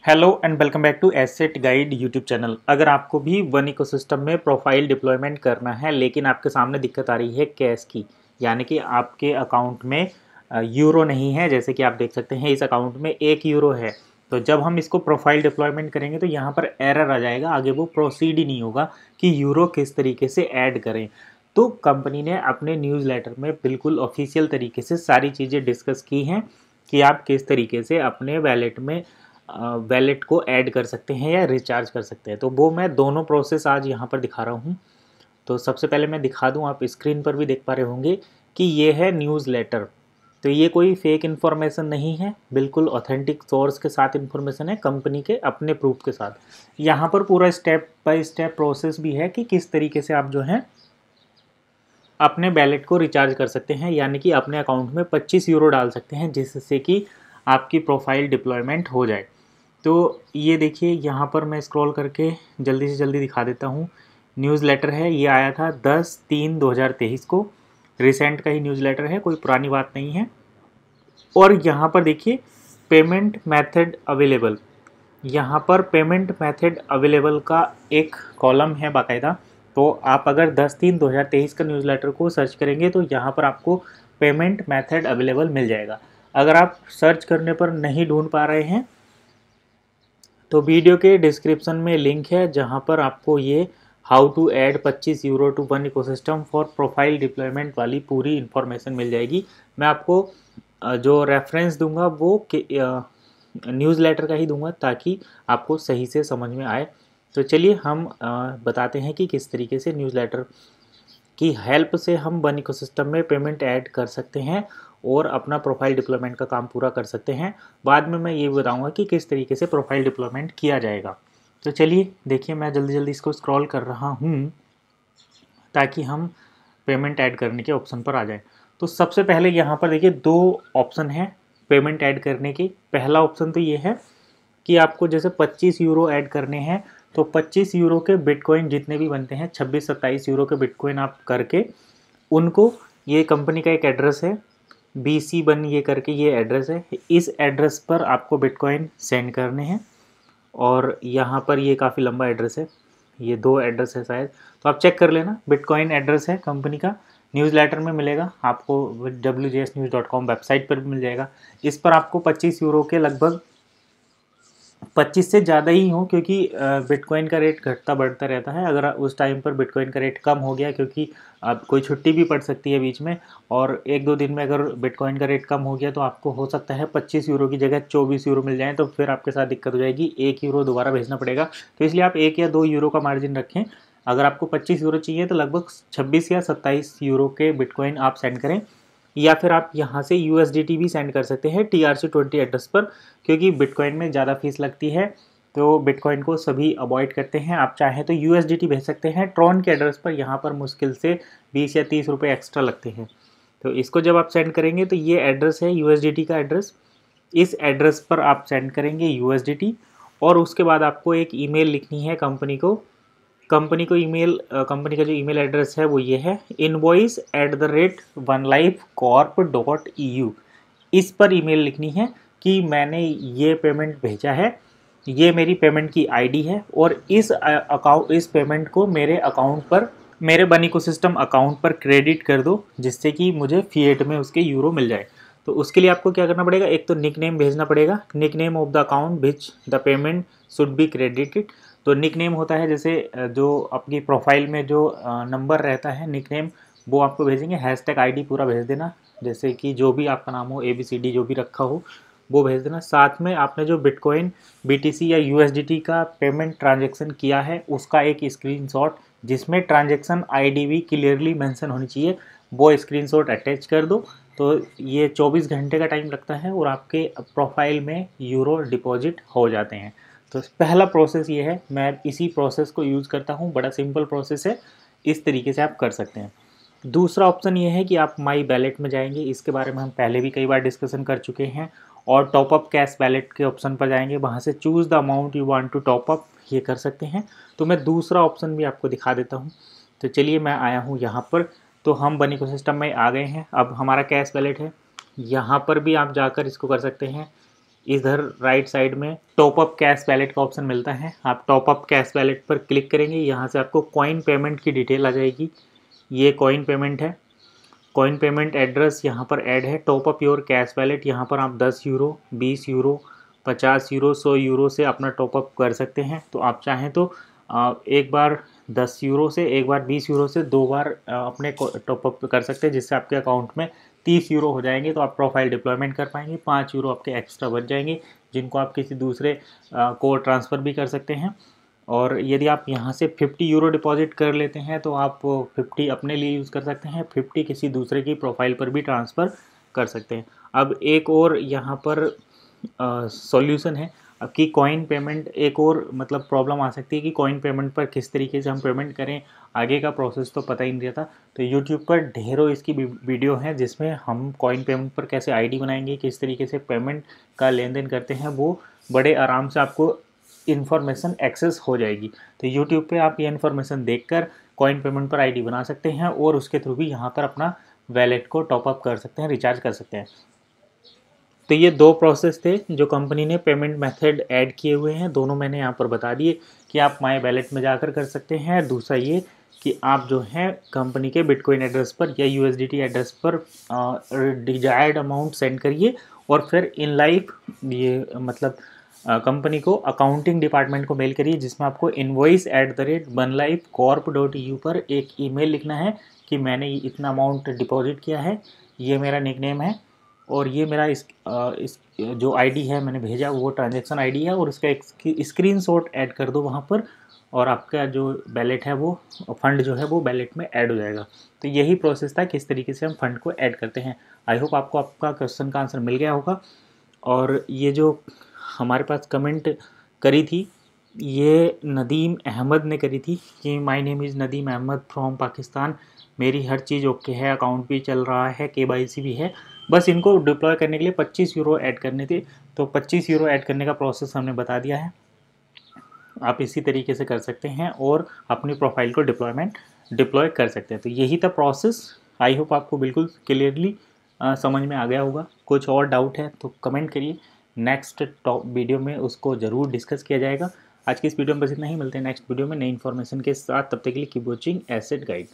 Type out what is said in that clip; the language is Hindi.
Hello and welcome back to asset guide YouTube channel. अगर आपको भी वन इकोसिस्टम में प्रोफाइल डिप्लॉयमेंट करना है लेकिन आपके सामने दिक्कत आ रही है कैश की, यानी कि आपके अकाउंट में यूरो नहीं है, जैसे कि आप देख सकते हैं इस अकाउंट में 1 यूरो है। तो जब हम इसको प्रोफाइल डिप्लॉयमेंट करेंगे तो यहाँ पर एरर आ जाएगा, आगे वो प्रोसीड ही नहीं होगा कि यूरो किस तरीके से ऐड करें। तो कंपनी ने अपने न्यूज़लेटर में बिल्कुल ऑफिशियल तरीके से सारी चीज़ें डिस्कस की हैं कि आप किस तरीके से अपने वैलेट को ऐड कर सकते हैं या रिचार्ज कर सकते हैं। तो वो मैं दोनों प्रोसेस आज यहाँ पर दिखा रहा हूँ। तो सबसे पहले मैं दिखा दूँ, आप स्क्रीन पर भी देख पा रहे होंगे कि ये है न्यूज़लेटर। तो ये कोई फेक इन्फॉर्मेशन नहीं है, बिल्कुल ऑथेंटिक सोर्स के साथ इन्फॉर्मेशन है, कंपनी के अपने प्रूफ के साथ। यहाँ पर पूरा स्टेप बाय स्टेप प्रोसेस भी है कि किस तरीके से आप जो है अपने वैलेट को रिचार्ज कर सकते हैं, यानी कि अपने अकाउंट में 25 यूरो डाल सकते हैं जिससे कि आपकी प्रोफाइल डिप्लॉयमेंट हो जाए। तो ये देखिए, यहाँ पर मैं स्क्रॉल करके जल्दी से जल्दी दिखा देता हूँ। न्यूज़लेटर है, ये आया था 10/3/2023 को, रिसेंट का ही न्यूज़लेटर है, कोई पुरानी बात नहीं है। और यहाँ पर देखिए पेमेंट मेथड अवेलेबल, यहाँ पर पेमेंट मेथड अवेलेबल का एक कॉलम है बाकायदा। तो आप अगर 10/3/2023 का न्यूज़लेटर को सर्च करेंगे तो यहाँ पर आपको पेमेंट मेथड अवेलेबल मिल जाएगा। अगर आप सर्च करने पर नहीं ढूंढ पा रहे हैं तो वीडियो के डिस्क्रिप्शन में लिंक है जहां पर आपको ये how to add 25 euro to one ecosystem for profile deployment वाली पूरी इन्फॉर्मेशन मिल जाएगी। मैं आपको जो रेफरेंस दूंगा वो न्यूज़लेटर का ही दूंगा ताकि आपको सही से समझ में आए। तो चलिए हम बताते हैं कि किस तरीके से न्यूज़लेटर की हेल्प से हम वन इकोसिस्टम में पेमेंट ऐड कर सकते हैं और अपना प्रोफाइल डिप्लॉयमेंट का काम पूरा कर सकते हैं। बाद में मैं ये बताऊंगा कि किस तरीके से प्रोफाइल डिप्लॉयमेंट किया जाएगा। तो चलिए देखिए, मैं जल्दी जल्दी इसको स्क्रॉल कर रहा हूँ ताकि हम पेमेंट ऐड करने के ऑप्शन पर आ जाएं। तो सबसे पहले यहाँ पर देखिए 2 ऑप्शन हैं पेमेंट ऐड करने के। पहला ऑप्शन तो ये है कि आपको जैसे 25 यूरो ऐड करने हैं तो 25 यूरो के बिटकॉइन जितने भी बनते हैं, 26-27 यूरो के बिटकॉइन आप करके उनको, ये कंपनी का एक एड्रेस है BC1 ये करके, ये एड्रेस है, इस एड्रेस पर आपको बिटकॉइन सेंड करने हैं। और यहाँ पर ये काफ़ी लंबा एड्रेस है, ये 2 एड्रेस है शायद, तो आप चेक कर लेना। बिटकॉइन एड्रेस है कंपनी का, न्यूज़लेटर में मिलेगा आपको, wjsnews.com वेबसाइट पर भी मिल जाएगा। इस पर आपको 25 यूरो के लगभग 25 से ज़्यादा ही हो, क्योंकि बिटकॉइन का रेट घटता बढ़ता रहता है। अगर उस टाइम पर बिटकॉइन का रेट कम हो गया, क्योंकि अब कोई छुट्टी भी पड़ सकती है बीच में, और 1-2 दिन में अगर बिटकॉइन का रेट कम हो गया तो आपको हो सकता है 25 यूरो की जगह 24 यूरो मिल जाए, तो फिर आपके साथ दिक्कत हो जाएगी, 1 यूरो दोबारा भेजना पड़ेगा। तो इसलिए आप 1 या 2 यूरो का मार्जिन रखें। अगर आपको 25 यूरो चाहिए तो लगभग 26 या 27 यूरो के बिटकॉइन आप सेंड करें, या फिर आप यहाँ से USDT भी सेंड कर सकते हैं TRC20 एड्रेस पर, क्योंकि बिटकॉइन में ज़्यादा फीस लगती है तो बिटकॉइन को सभी अवॉइड करते हैं। आप चाहें तो USDT भेज सकते हैं ट्रॉन के एड्रेस पर, यहाँ पर मुश्किल से 20 या 30 रुपये एक्स्ट्रा लगते हैं। तो इसको जब आप सेंड करेंगे तो ये एड्रेस है USDT का एड्रेस, इस एड्रेस पर आप सेंड करेंगे USDT। और उसके बाद आपको एक ईमेल लिखनी है कंपनी को। कंपनी कंपनी का जो ईमेल एड्रेस है वो ये है, invoice@onelifecorp.eu। इस पर ईमेल लिखनी है कि मैंने ये पेमेंट भेजा है, ये मेरी पेमेंट की आईडी है, और इस पेमेंट को मेरे अकाउंट पर, मेरे वन इकोसिस्टम अकाउंट पर क्रेडिट कर दो, जिससे कि मुझे फिएट में उसके यूरो मिल जाए। तो उसके लिए आपको क्या करना पड़ेगा, एक तो निकनेम भेजना पड़ेगा, nickname of the account which the payment should be credited. तो निकनेम होता है जैसे जो अपनी प्रोफाइल में जो नंबर रहता है निकनेम, वो आपको भेजेंगे। #ID पूरा भेज देना, जैसे कि जो भी आपका नाम हो, ABCD जो भी रखा हो वो भेज देना। साथ में आपने जो बिटकॉइन, BTC या USDT का पेमेंट ट्रांजैक्शन किया है उसका एक स्क्रीनशॉट, जिसमें ट्रांजैक्शन ID भी क्लियरली मेंशन होनी चाहिए, वो स्क्रीनशॉट अटैच कर दो। तो ये 24 घंटे का टाइम लगता है और आपके प्रोफाइल में यूरो डिपॉजिट हो जाते हैं। तो पहला प्रोसेस ये है, मैं इसी प्रोसेस को यूज़ करता हूँ, बड़ा सिंपल प्रोसेस है, इस तरीके से आप कर सकते हैं। दूसरा ऑप्शन ये है कि आप माई वैलेट में जाएंगे, इसके बारे में हम पहले भी कई बार डिस्कशन कर चुके हैं, और टॉपअप कैश वैलेट के ऑप्शन पर जाएंगे, वहाँ से choose the amount you want to top up, ये कर सकते हैं। तो मैं दूसरा ऑप्शन भी आपको दिखा देता हूँ। तो चलिए मैं आया हूँ यहाँ पर, तो हम वन इकोसिस्टम में आ गए हैं। अब हमारा कैश वैलेट है, यहाँ पर भी आप जाकर इसको कर सकते हैं, इधर राइट साइड में टॉप अप कैश वैलेट का ऑप्शन मिलता है। आप टॉप अप कैश वैलेट पर क्लिक करेंगे, यहाँ से आपको कॉइन पेमेंट की डिटेल आ जाएगी। ये कॉइन पेमेंट है, कॉइन पेमेंट एड्रेस यहाँ पर ऐड है। Top up your cash wallet, यहाँ पर आप 10 यूरो, 20 यूरो, 50 यूरो, 100 यूरो से अपना टॉपअप कर सकते हैं। तो आप चाहें तो एक बार 10 यूरो से, एक बार 20 यूरो से 2 बार अपने टॉपअप कर सकते हैं, जिससे आपके अकाउंट में 30 यूरो हो जाएंगे। तो आप प्रोफाइल डिप्लॉयमेंट कर पाएंगे। 5 यूरो आपके एक्स्ट्रा बच जाएंगे, जिनको आप किसी दूसरे को ट्रांसफ़र भी कर सकते हैं। और यदि आप यहाँ से 50 यूरो डिपॉजिट कर लेते हैं तो आप 50 अपने लिए यूज़ कर सकते हैं, 50 किसी दूसरे की प्रोफाइल पर भी ट्रांसफ़र कर सकते हैं। अब एक और यहाँ पर सॉल्यूशन है कि कॉइन पेमेंट, एक और मतलब प्रॉब्लम आ सकती है कि कॉइन पेमेंट पर किस तरीके से हम पेमेंट करें, आगे का प्रोसेस तो पता ही नहीं रहता। तो यूट्यूब पर ढेरों इसकी वीडियो हैं जिसमें हम कॉइन पेमेंट पर कैसे आईडी बनाएंगे, किस तरीके से पेमेंट का लेन देन करते हैं, वो बड़े आराम से आपको इन्फॉर्मेशन एक्सेस हो जाएगी। तो यूट्यूब पे आप ये इन्फॉर्मेशन देखकर कॉइन पेमेंट पर आईडी बना सकते हैं और उसके थ्रू भी यहाँ पर अपना वैलेट को टॉपअप कर सकते हैं, रिचार्ज कर सकते हैं। तो ये 2 प्रोसेस थे जो कंपनी ने पेमेंट मेथड ऐड किए हुए हैं, दोनों मैंने यहाँ पर बता दिए कि आप माई वैलेट में जाकर कर सकते हैं। दूसरा ये कि आप जो है कंपनी के बिटकॉइन एड्रेस पर या USDT एड्रेस पर डिजायर्ड अमाउंट सेंड करिए और फिर इन लाइव ये मतलब कंपनी को अकाउंटिंग डिपार्टमेंट को मेल करिए, जिसमें आपको invoice@bunlife.corp.eu पर एक ईमेल लिखना है कि मैंने इतना अमाउंट डिपॉजिट किया है, ये मेरा निकनेम है और ये मेरा इस जो आईडी है मैंने भेजा वो ट्रांजैक्शन आईडी है, और उसका एक स्क्रीनशॉट ऐड कर दो वहाँ पर, और आपका जो बैलेट है वो फंड जो है वो बैलेट में ऐड हो जाएगा। तो यही प्रोसेस था किस तरीके से हम फंड को ऐड करते हैं। आई होप आपको आपका क्वेश्चन का आंसर मिल गया होगा। और ये जो हमारे पास कमेंट करी थी ये नदीम अहमद ने करी थी कि my name is Nadeem Ahmed from Pakistan, मेरी हर चीज़ ओके है, अकाउंट भी चल रहा है, KYC भी है, बस इनको डिप्लॉय करने के लिए 25 यूरो ऐड करने थे। तो 25 यूरो ऐड करने का प्रोसेस हमने बता दिया है। आप इसी तरीके से कर सकते हैं और अपनी प्रोफाइल को डिप्लॉय कर सकते हैं। तो यही था प्रोसेस। आई होप आपको बिल्कुल क्लियरली समझ में आ गया होगा। कुछ और डाउट है तो कमेंट करिए, नेक्स्ट वीडियो में उसको ज़रूर डिस्कस किया जाएगा। आज की इस वीडियो में बस इतना ही, मिलते हैं नेक्स्ट वीडियो में नई इन्फॉर्मेशन के साथ। तब तक के लिए कीप वॉचिंग एसेट गाइड।